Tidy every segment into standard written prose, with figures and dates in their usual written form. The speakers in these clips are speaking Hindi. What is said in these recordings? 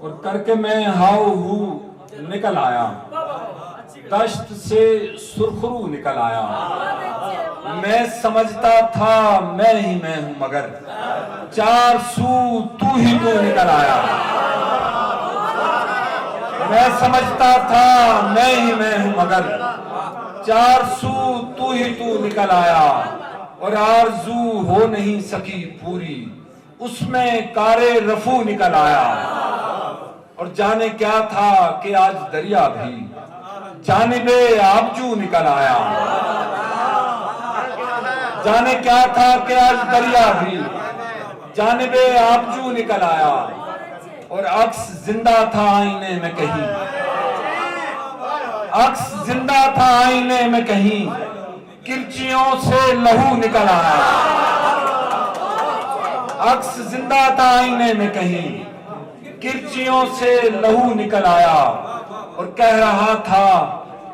और करके मैं हाउ हू निकल आया, दश्त से सुरखरू निकल आया। मैं समझता था मैं ही मैं हूं, मगर चार सू तू ही तू निकल आया। मैं समझता था मैं ही मैं हूं, मगर चार सू तू ही तू निकल आया। और आरज़ू हो नहीं सकी पूरी, उसमें कारे रफू निकल आया। और जाने क्या था कि आज दरिया भी जानिबे आबजू निकल आया। जाने क्या था कि आज दरिया भी जानिबे आबजू निकल आया। और अक्स जिंदा था आईने में कहीं, अक्स जिंदा था आईने में कहीं, किरचियों से लहू निकल आया। अक्स जिंदा था आईने में कहीं, किरचियों से लहू निकल आया। और कह रहा था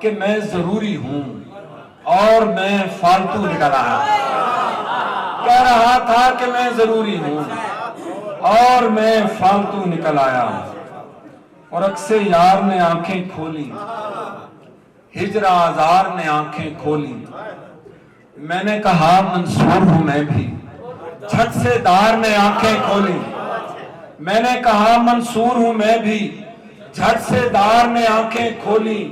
कि मैं जरूरी हूं और मैं फालतू निकल आया। कह रहा था कि मैं जरूरी हूं और मैं फालतू निकल आया। और अक्से यार ने आंखें खोली, हिजरा आजार ने आंखें खोली। मैंने कहा मंसूर हूं मैं भी, झट से दार ने आंखें खोली। मैंने कहा मंसूर हूं मैं भी, झट से दार ने आंखें खोली।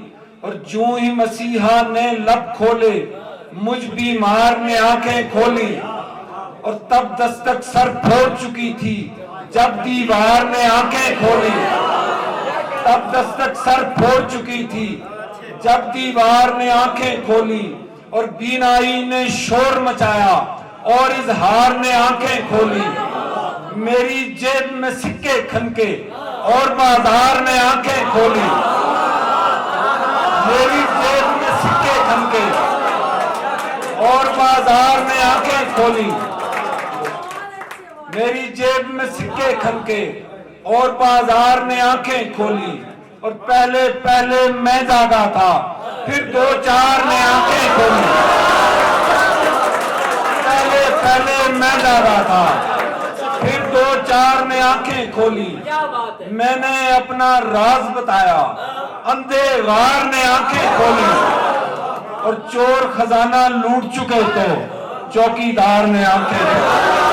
और जूं ही मसीहा ने लब खोले, मुझ बीमार ने आंखें खोली। और तब दस्तक सर फोड़ चुकी थी जब दीवार ने आंखें खोली। तब दस्तक सर फोड़ चुकी थी जब दीवार ने आंखें खोली। और बीनाई ने शोर मचाया और इजहार ने आंखें खोली। मेरी जेब में सिक्के खनके और बाजार ने आंखें खोली। मेरी जेब में सिक्के खनके और बाजार ने आंखें खोली। मेरी जेब में सिक्के खनके और बाजार ने आंखें खोली। और पहले पहले मैं जागा था, फिर दो चार ने आंखें खोली। पहले पहले मैं जागा था, फिर दो चार ने आंखें खोली। मैंने अपना राज बताया, अंधे वार ने आंखें खोली। और चोर खजाना लूट चुके तो चौकीदार ने आंखें खोली।